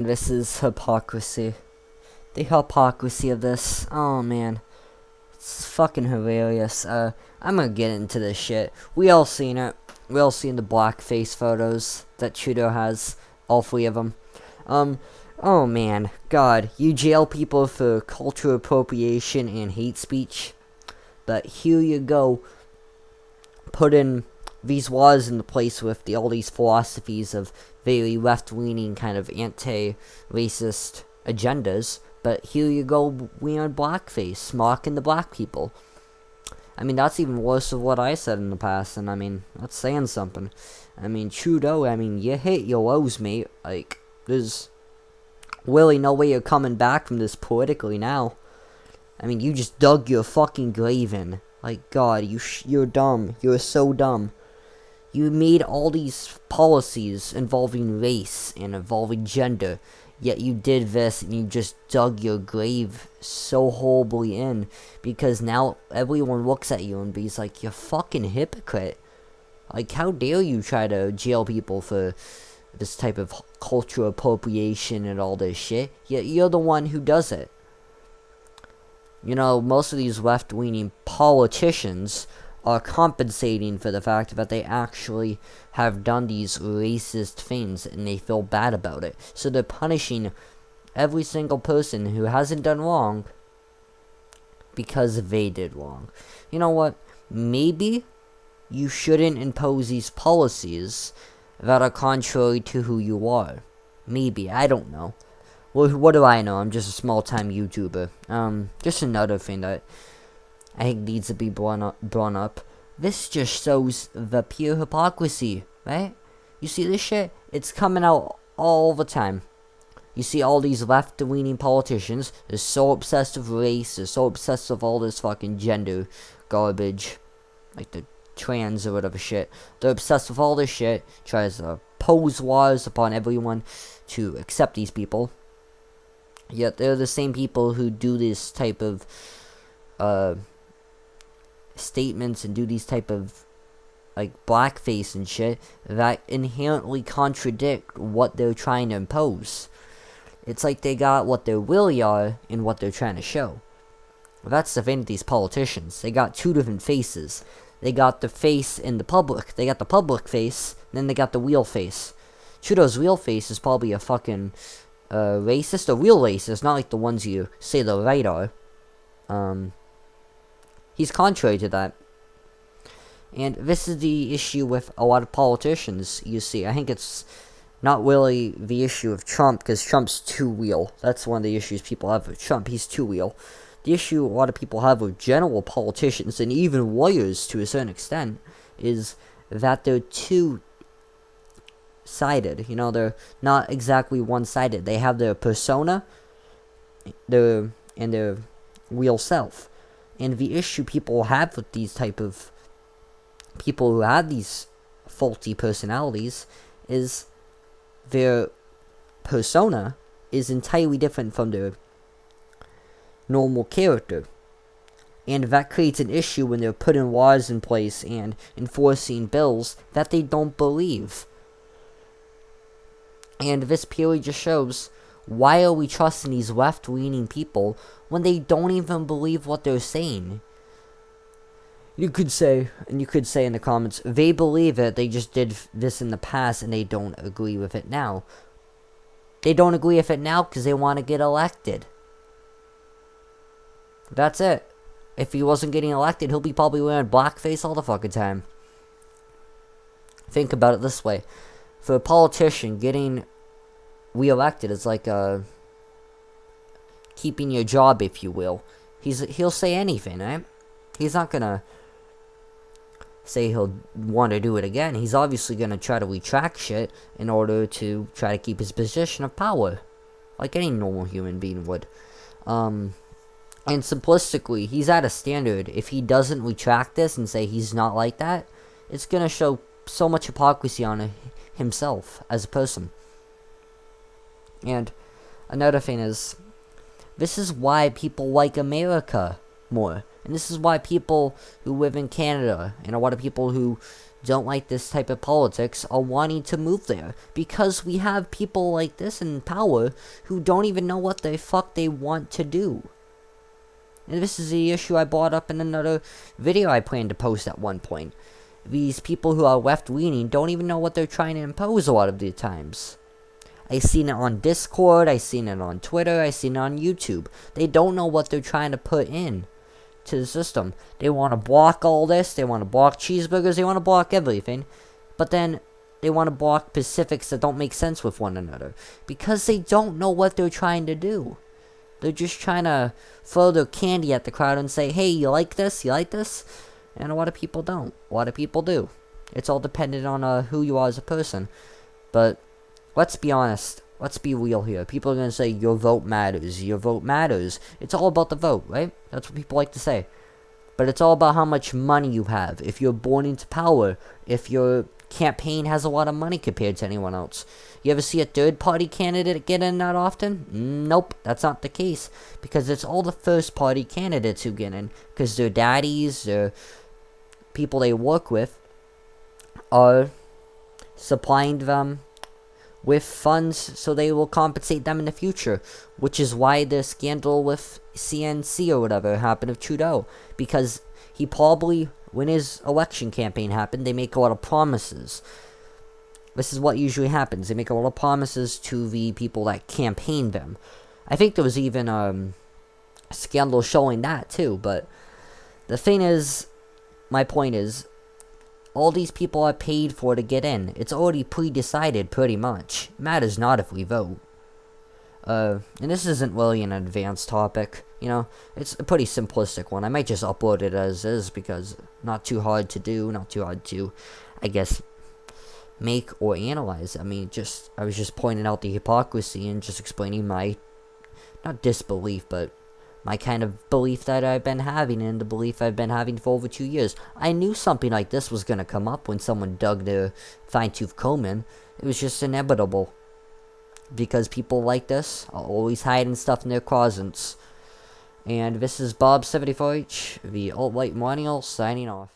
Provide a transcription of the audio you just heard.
This is hypocrisy. The hypocrisy of this. Oh man. It's fucking hilarious. I'm gonna get into this shit. We all seen it. We all seen the blackface photos that Treadeau has. All three of them. Oh man. God. You jail people for cultural appropriation and hate speech. But here you go. Putting these laws into place with all these philosophies of very left-leaning kind of anti-racist agendas. But here you go, we on blackface, mocking the black people. I mean, that's even worse than what I said in the past, and I mean, that's saying something. I mean, Treadeau, I mean, you hit your lows, mate. Like, there's really no way you're coming back from this politically now. I mean, you just dug your fucking grave in. Like, God, you're dumb. You're so dumb. You made all these policies involving race and involving gender, yet you did this and you just dug your grave so horribly in, because now everyone looks at you and be like, you're fucking hypocrite. Like, how dare you try to jail people for this type of cultural appropriation and all this shit, yet you're the one who does it. You know, most of these left-leaning politicians are compensating for the fact that they actually have done these racist things and they feel bad about it. So they're punishing every single person who hasn't done wrong because they did wrong. You know what? Maybe you shouldn't impose these policies that are contrary to who you are. Maybe. I don't know. Well, what do I know? I'm just a small-time YouTuber. Just another thing that I think needs to be brought up. This just shows the pure hypocrisy, right? You see this shit? It's coming out all the time. You see all these left-leaning politicians. They're so obsessed with race. They're so obsessed with all this fucking gender garbage. Like the trans or whatever shit. They're obsessed with all this shit. Tries to pose laws upon everyone to accept these people. Yet they're the same people who do this type of statements and do these type of like blackface and shit that inherently contradict what they're trying to impose. It's like they got what they really are and what they're trying to show. That's the thing with these politicians. They got two different faces. They got the face in the public. They got the public face, then they got the real face. Trudeau's real face is probably a fucking racist, a real racist, not like the ones you say the right are. He's contrary to that. And this is the issue with a lot of politicians, you see. I think it's not really the issue of Trump, because Trump's too real. That's one of the issues people have with Trump. He's too real. The issue a lot of people have with general politicians, and even lawyers to a certain extent, is that they're too sided. You know, they're not exactly one-sided. They have their persona, and their real self. And the issue people have with these type of people who have these faulty personalities is their persona is entirely different from their normal character. And that creates an issue when they're putting laws in place and enforcing bills that they don't believe. And this purely just shows, why are we trusting these left-leaning people when they don't even believe what they're saying? You could say in the comments, they believe it, they just did this in the past and they don't agree with it now. They don't agree with it now because they want to get elected. That's it. If he wasn't getting elected, he'll be probably wearing blackface all the fucking time. Think about it this way. For a politician, getting re-elected is like keeping your job, if you will. He'll say anything, right? He's not gonna say he'll want to do it again. He's obviously gonna try to retract shit in order to try to keep his position of power, like any normal human being would. And simplistically, he's at a standard. If he doesn't retract this and say he's not like that, it's gonna show so much hypocrisy on himself as a person. And another thing is, this is why people like America more. And this is why people who live in Canada and a lot of people who don't like this type of politics are wanting to move there. Because we have people like this in power who don't even know what the fuck they want to do. And this is the issue I brought up in another video I plan to post at one point. These people who are left-leaning don't even know what they're trying to impose a lot of the times. I've seen it on Discord, I've seen it on Twitter, I've seen it on YouTube. They don't know what they're trying to put in to the system. They want to block all this, they want to block cheeseburgers, they want to block everything. But then they want to block specifics that don't make sense with one another. Because they don't know what they're trying to do. They're just trying to throw their candy at the crowd and say, hey, you like this? You like this? And a lot of people don't. A lot of people do. It's all dependent on who you are as a person. But let's be honest. Let's be real here. People are going to say, your vote matters. Your vote matters. It's all about the vote, right? That's what people like to say. But it's all about how much money you have. If you're born into power. If your campaign has a lot of money compared to anyone else. You ever see a third-party candidate get in that often? Nope, that's not the case. Because it's all the first-party candidates who get in. Because their daddies, their people they work with, are supplying them with funds so they will compensate them in the future. Which is why the scandal with CNC or whatever happened with Treadeau. Because he probably, when his election campaign happened, they make a lot of promises. This is what usually happens. They make a lot of promises to the people that campaign them. I think there was even a scandal showing that too. But the thing is, my point is, all these people are paid for to get in. It's already pre-decided pretty much. It matters not if we vote. And this isn't really an advanced topic. You know, it's a pretty simplistic one. I might just upload it as is because not too hard to do, not too hard to, I guess, make or analyze. I mean, I was just pointing out the hypocrisy and just explaining my, not disbelief, but my kind of belief that I've been having and the belief I've been having for over 2 years. I knew something like this was going to come up when someone dug their fine-tooth comb in. It was just inevitable. Because people like this are always hiding stuff in their closets. And this is Bob74H, the alt-right millennial, signing off.